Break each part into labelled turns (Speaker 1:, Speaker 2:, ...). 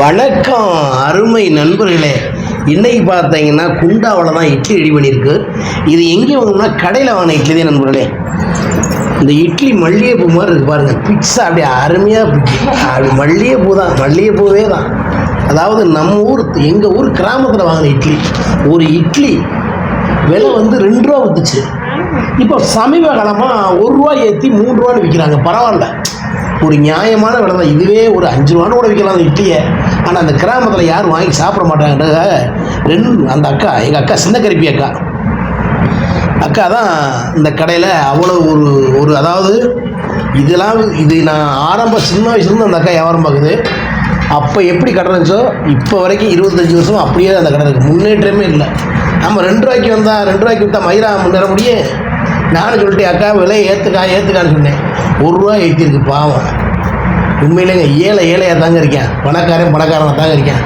Speaker 1: வணக்கம் அருமை நண்பர்களே. இன்னைக்கு பார்த்தீங்கன்னா குண்டாவில் தான் இட்லி ரெடி பண்ணியிருக்கு. இது எங்கே வாங்கணும்னா கடையில் வாங்கின இட்லி தான் நண்பர்களே. இந்த இட்லி மல்லிகைப்பூ மாதிரி இருக்குது பாருங்கள். பிக்ஸா அப்படியே அருமையாக அப்படி மல்லிகைப்பூவே தான். அதாவது நம்ம ஊர் எங்கள் ஊர் கிராமத்தில் வாங்கின இட்லி. ஒரு இட்லி விலை வந்து 2 ரூபா வந்துச்சு. இப்போ சமீப காலமாக 1 ரூபா ஏற்றி 3 ரூபான்னு விற்கிறாங்க. பரவாயில்ல, ஒரு நியாயமான விலை தான். இதுவே ஒரு 5 ரூபான்னு கூட விற்கலாம் அந்த இட்லியை. ஆனால் அந்த கிராமத்தில் யாரும் வாங்கி சாப்பிட மாட்டாங்கன்றதுக்காக அந்த அக்கா, எங்கள் அக்கா சின்ன கருப்பி அக்கா தான் இந்த கடையில் அவ்வளோ ஒரு அதாவது இது நான் சின்ன வயசுலேருந்து அந்த அக்கா வியாபாரம் பார்க்குது. அப்போ எப்படி கடை இருந்துச்சோ இப்போ வரைக்கும் 25 வருஷம் அப்படியே அந்த கடை இருக்குது. முன்னேற்றமே இல்லை. நம்ம 2 ரூபாய்க்கு வந்தால் 2 ரூபாய்க்கு விற்றா மயிரா முன்னேற முடியும். நானும் சொல்லிட்டேன், அக்கா விலையை ஏற்றுக்கான்னு சொன்னேன். 1 ரூபா ஏற்றிருக்கு. பாவம், உண்மையிலேங்க ஏழையாக தாங்க இருக்கேன். பணக்காரனாக தாங்க இருக்கேன்.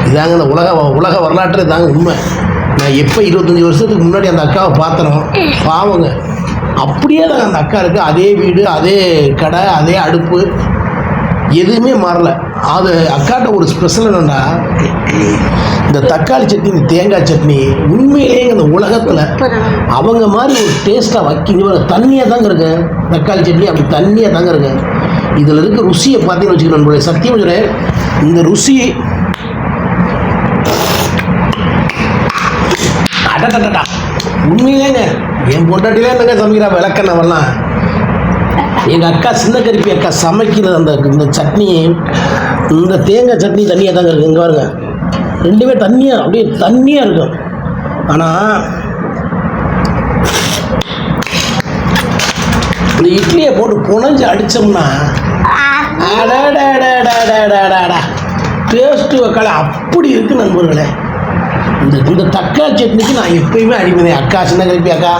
Speaker 1: இதாங்க இந்த உலக வரலாற்று தாங்க உண்மை. நான் எப்போ 25 வருஷத்துக்கு முன்னாடி அந்த அக்காவை பார்த்தனோ, பாவங்க அப்படியே தாங்க அந்த அக்கா இருக்குது. அதே வீடு, அதே கடை, அதே அடுப்பு, எதுவுமே மாறல. அது அக்காட்ட ஒரு ஸ்பெஷல் என்னென்னா, இந்த தக்காளி சட்னி, இந்த தேங்காய் சட்னி உண்மையிலேயே இந்த உலகத்தில் அவங்க மாதிரி ஒரு டேஸ்ட்டாக வைக்கிங்க. தண்ணியாக தாங்க இருக்கு தக்காளி சட்னி, அப்படி தண்ணியாக தாங்க இருக்கு. இதில் இருக்க ருசியை பார்த்தீங்கன்னு வச்சுக்கிறேன். சத்தியம் சொல்கிறேன், இந்த ருசி அடடா உண்மையிலேங்க என் பொண்டாட்டிலே என்னங்க சமைக்கிறா விளக்கண்ணவெல்லாம். எங்கள் அக்கா சின்ன கருப்பி அக்கா சமைக்கிற இந்த சட்னி, இந்த தேங்காய் சட்னி தண்ணியாக தாங்க இருக்குது. இங்கே பாருங்க, ரெண்டுமே தண்ணியாக அப்படியே தண்ணியாக இருக்கும். ஆனால் இந்த இட்லியை போட்டு புனைஞ்சு அடித்தோம்னா டேஸ்ட்டு வைக்கால அப்படி இருக்குது நண்பர்களே. இந்த தக்காளி சட்னிக்கு நான் எப்பயுமே அடிப்பேன். அக்கா சின்ன கருப்பி அக்கா,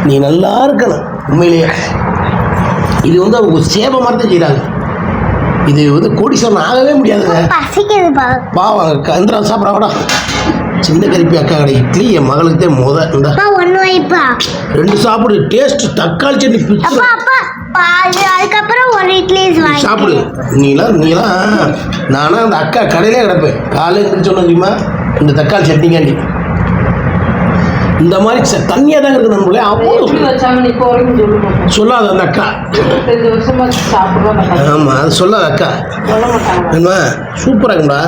Speaker 1: நீ நல்லா இருக்கணும். உண்மையிலேயே இது வந்து அவங்க சேவை மாதிரி தான் செய்கிறாங்க. இது வந்து கோடீஸ்வரன் ஆகவே முடியாதுங்க. பாவம் இந்திரா சாப்பிட்றாங்கடா. சின்ன கருப்பி அக்கா கடை இட்லி என் மகளுக்கு தான் இந்த 2 சாப்பிடு. டேஸ்ட் தக்காளி சட்னி சாப்பிடு. நீலாம் நானா அந்த அக்கா கடையிலே கிடப்பேன். காலையில் சொன்ன தெரியுமா, இந்த தக்காளி சட்னிக்காண்டி இந்த மாதிரி தண்ணியாக தாங்க இருக்குது. நம்மளே அவ்வளோ சொல்லாத அந்த அக்கா. ஆமாம், அது சொல்லாத அக்கா. என்ன சூப்பராக இருக்கும்டா.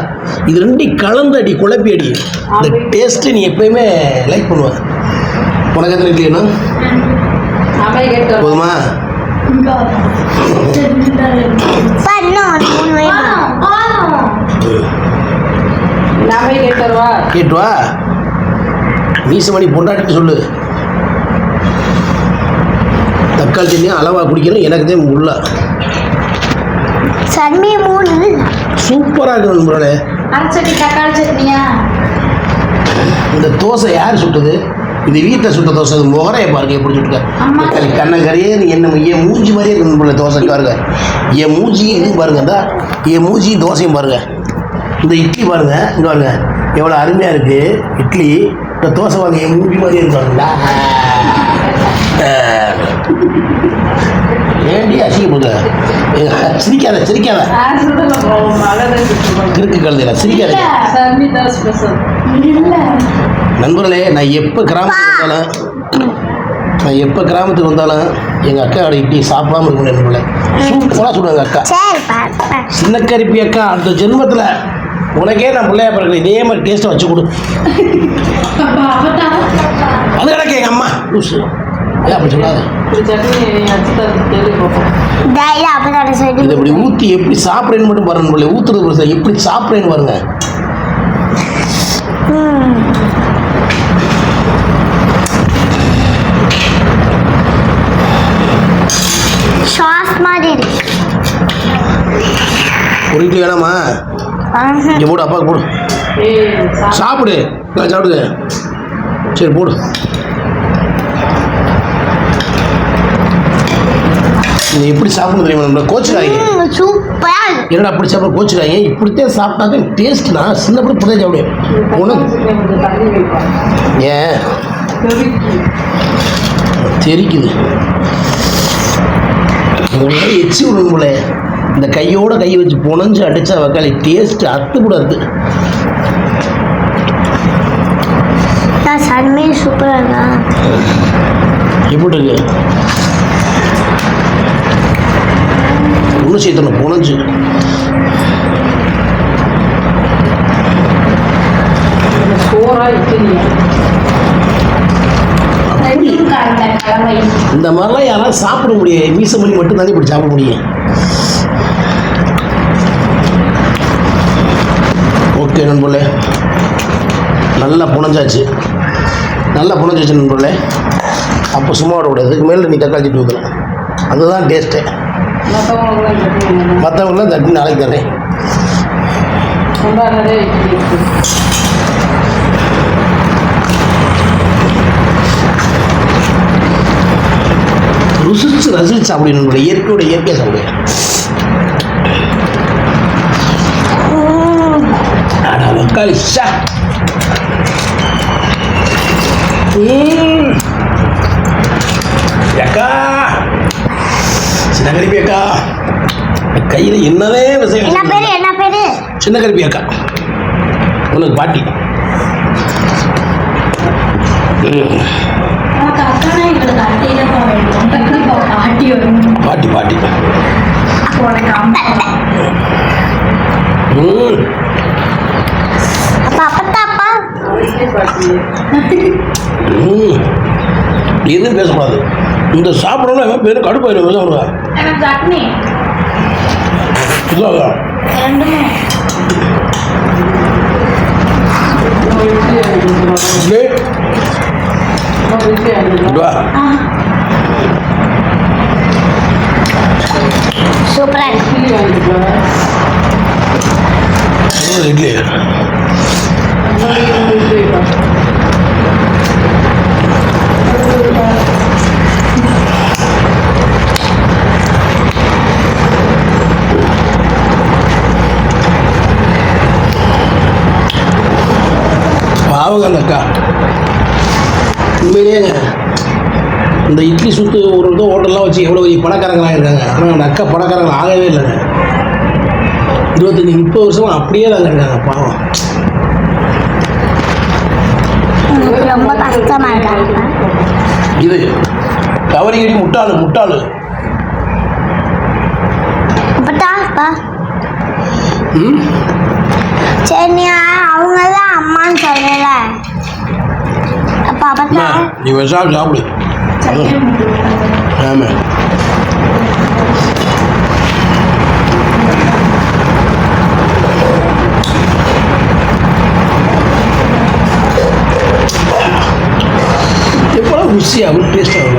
Speaker 1: இது 2 கலந்து அடி, குழப்பி அடி. இந்த டேஸ்ட்டு நீ எப்பயுமே லைக் பண்ணுவேன். உனக்கு எத்தனை இட்லினா போதுமா? கேட்டுவா மீசமணி பொண்டாட்டிட்டு சொல்லு. தக்காளி சட்னியும் அளவாக குடிக்கணும். எனக்கு தான் உள்ள சூப்பராக இருக்கு நண்பர்களே. இந்த தோசை யார் சுட்டது? இது வீட்டில் சுட்ட தோசை. அது முகரையை பாருங்க எப்படி சுட்டுக்க. கண்ணங்கரையே என்ன என் மூஞ்சி மாதிரியே இருக்கு நண்பர்களே. தோசை பாருங்க, என் மூஞ்சியும் இதுவும் பாருங்க. இந்த என் மூஞ்சியும் தோசையும் பாருங்க. இந்த இட்லி பாருங்க, இங்கே பாருங்க எவ்வளோ அருமையாக இருக்குது இட்லி. இந்த தோசை வாங்க என் மூஞ்சி மாதிரியே இருக்காங்களா? ஏண்டி அசிங்கப்படுங்க? சிரிக்காத கிறுக்கு கழுதையில சிரிக்காத. நண்பர்களே, நான் எப்போ கிராமத்துக்கு வந்தாலும் எங்கள் அக்கா கடை இட்லி சாப்பிடாம இருக்க முடியாது நண்பர்களே. சூப்பராக சொல்லுவாங்க அக்கா. சின்ன கருப்பி அக்கா, அந்த ஜென்மத்தில் உனக்கே நான் பிள்ளையா பிறகு இதே மாதிரி டேஸ்ட்டை வச்சு கொடு. அது கிடக்கு எங்கள் அம்மா லூசு. அப்படி சொல்லாத. இதை இப்படி ஊற்றி எப்படி சாப்பிட்றேன்னு மட்டும் பாருங்க பிள்ளை. ஊற்றுறது எப்படி சாப்பிட்றேன்னு பாருங்க. ஒரு இட்லி வேணாமா? இங்கே போடு, அப்பாவுக்கு போடு. சாப்பிடு சரி போடு. நீ எப்படி சாப்பிடணும் தெரியுமா? நம்ம கோச்சுக்காங்க. என்னடா அப்படி சாப்பிட கோச்சுக்காங்க. இப்படித்தான் சாப்பிட்டாங்க டேஸ்ட். நான் சின்ன பிள்ளை புரிய சாப்பிடுவேன். ஏன் தெரிக்குது? எச்சி விடணும் போல. இந்த கையோட கை வச்சு புனைஞ்சு அடிச்சா வக்காளி டேஸ்ட் அத்து கூட இருக்கு.
Speaker 2: சட்னி சூப்பராக இருக்கா?
Speaker 1: எப்படி இருக்கு? ஒன்றும் சேர்த்தணும் புனைஞ்சு. இந்த மாதிரிலாம் யாராவது சாப்பிட முடியும்? மீச மணி மட்டும் தானே இப்படி சாப்பிட முடியும். ஓகே நண்பர்களே, நல்லா புனைஞ்சாச்சு. நல்லா புனைஞ்சாச்சு நண்பர்களே. அப்போ சும்மா விடக்கூடாது. இதுக்கு மேலே நீ தக்காளி சட்னி ஊற்றலாம். அதுதான் டேஸ்ட்டு. மற்றவங்களாம் தட்டி நாளைக்கு தரேன். ருசிச்சு ரசிச்சு சாப்பிடணும். இயற்கையோட இயற்கையாக சாப்பிடுவேன். தக்காளி ஷா அக்கா, சின்ன கருப்பி அக்கா கையில் என்னதே விஷயம்.
Speaker 2: என்ன பேரு?
Speaker 1: சின்ன கருப்பி அக்கா, உனக்கு பாட்டி. பாட்டி பாட்டி எதுவும் பேசக்கூடாது. இந்த சாப்பிடணும் பேரு கடுப்பாயிரும்.
Speaker 2: சூப்பரா
Speaker 1: இட்லி பாவங்க அந்த அக்கா. உண்மையிலேங்க இந்த இட்லி சுற்று ஒரு ஹோட்டல்லாம் வச்சு எவ்வளோ பணக்காரங்களாக இருக்காங்க. ஆனால் அந்த அக்கா பணக்காரங்கள் ஆகவே இல்லைங்க. 25-30 வருஷமாக அப்படியே தாங்க இருக்காங்க. பாவம்.
Speaker 2: ரொம்ப கஷ்டமா இருக்காங்க.
Speaker 1: இது கவரிகடி முட்டாளு முட்டாளு.
Speaker 2: சரி, நீ அவங்க தான் அம்மான்னு சொல்லல. அப்பா அப்பா
Speaker 1: நீ விஷால் சாப்பிடு. ஆமாம், எவ்வளோ ருசியாக டேஸ்டாக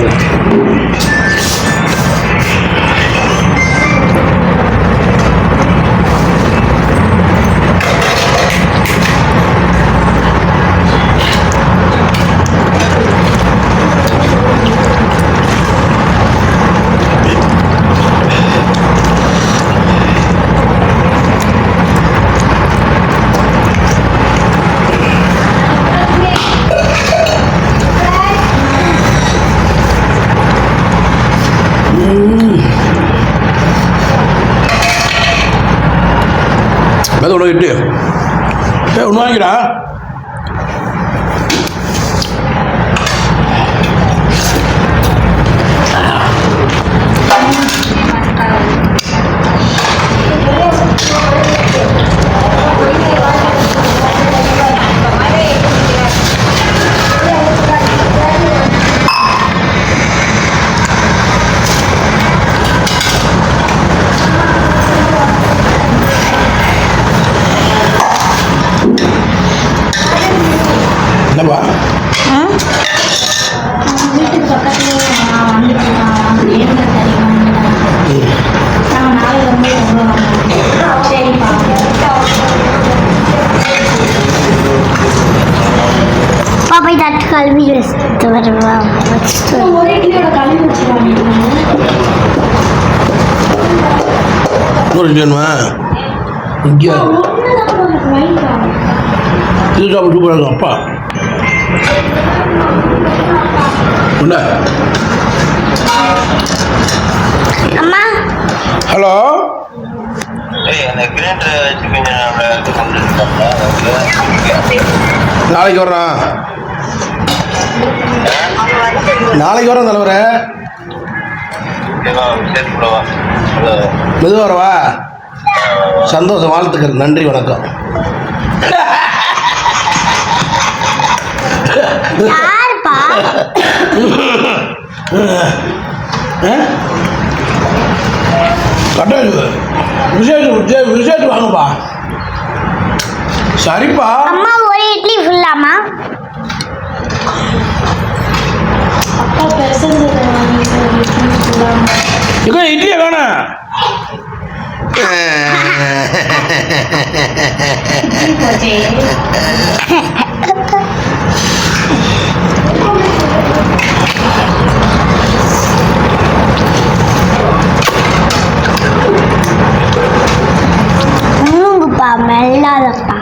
Speaker 1: மெதுவோட இட்டு ஒன்று வாங்கிடா. என்னப்பா
Speaker 2: வீட்டுக்கு பக்கத்துல போய் தட்டு கல்வி வச்சுட்டு வருவா. ஒரே கிலோட கல்வி வச்சுருவாங்க.
Speaker 1: இங்கே சூப்பராக அப்பா
Speaker 2: அம்மா.
Speaker 1: ஹலோ நாளைக்கு வர்றோம், நாளைக்கு வரோம் தலைவரை. மெதுவாக வரவா? சந்தோஷம், வாழ்த்துக்கள், நன்றி, வணக்கம்.
Speaker 2: யாருப்பா?
Speaker 1: விசேஷம் வாங்கப்பா. சரிப்பா.
Speaker 2: அம்மா ஒரு இட்லி ஃபுல்லாமா?
Speaker 1: இட்லியை வேணாம்.
Speaker 2: மூங்குப்பா, மெல்லாதப்பா.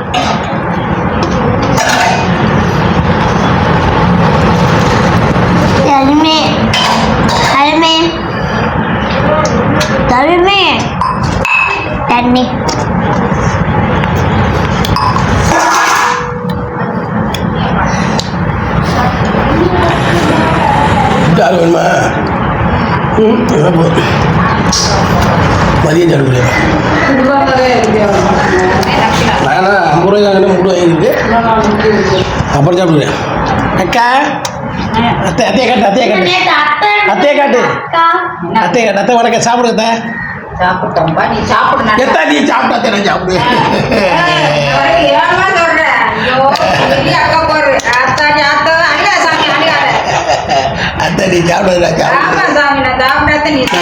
Speaker 2: தருமே தருமே தருமே தண்ணி.
Speaker 1: யார் வேணுமா? மதியம் சாப்பிடுங்க. நானா 50 ரூபாய்க்காக 3 வாங்கிருக்கு. அப்புறம் சாப்பிடுவேன். அக்கா, அத்தை அத்தையை காட்டு, அத்தையை காட்டு, அத்தையை காட்டு, அத்தையை காட்டு. அத்தை வணக்கம், சாப்பிடுங்க.
Speaker 3: சாப்பிட்டோம்பா, நீ சாப்பிடு.
Speaker 1: எத்தா நீ சாப்பிட்டா நான் சாப்பிடுவேன். அத்தை நீ சாப்பிடுறது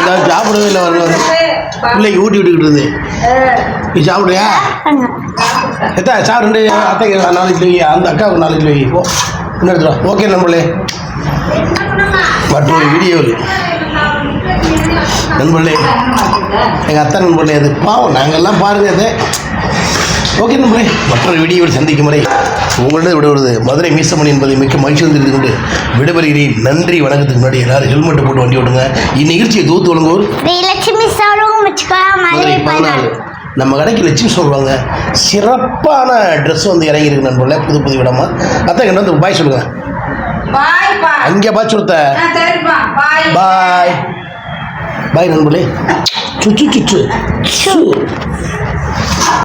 Speaker 1: நான் சாப்பிடவே இல்லை. வரணும் பிள்ளைக்கு ஊட்டி விட்டுக்கிட்டு இருந்து. நீ சாப்பிடுவியா? எத்தா சாப்பிடு. அத்தைக்கு 4 கிலோ, அந்த அக்காவுக்கு 4 கிலோ போ. இன்னும் எடுத்துடும். ஓகே நண்பர்களே, மற்றொரு வீடியோவில் நண்பர்களே, எங்கள் அத்தை நண்பர்களே, அது பாவம், நாங்கள்லாம் பாருங்கள் அது. ஓகே நண்பர்களே, மற்றொரு வீடியோவில் சந்திக்கும் வரை உங்களிடம் விடுவது மதுரை மீசமணி என்பதை மிக்க மகிழ்ச்சி தெரிந்து கொண்டு விடைபெறுகிறேன். நன்றி, வணக்கத்துக்கு முன்னாடி எல்லாரும் ஹெல்மெட்டை போட்டு வண்டி விடுங்க. இந்நிகழ்ச்சியை தொகுத்து வழங்குவோர்
Speaker 2: லட்சுமி சோழம்
Speaker 1: மதுரை 14. நம்ம கடைக்கு லட்சுமி சொல்லுவாங்க. சிறப்பான ட்ரெஸ் வந்து இறங்கியிருக்கு நண்பர்களே, புது புது விடமா. அத்தை என்ன வந்து பாய் சொல்லுங்க. அங்கே பாய் சொல்லுத்த. பாய் பாய் நண்பர்களே. சுச்சு சுச்சு.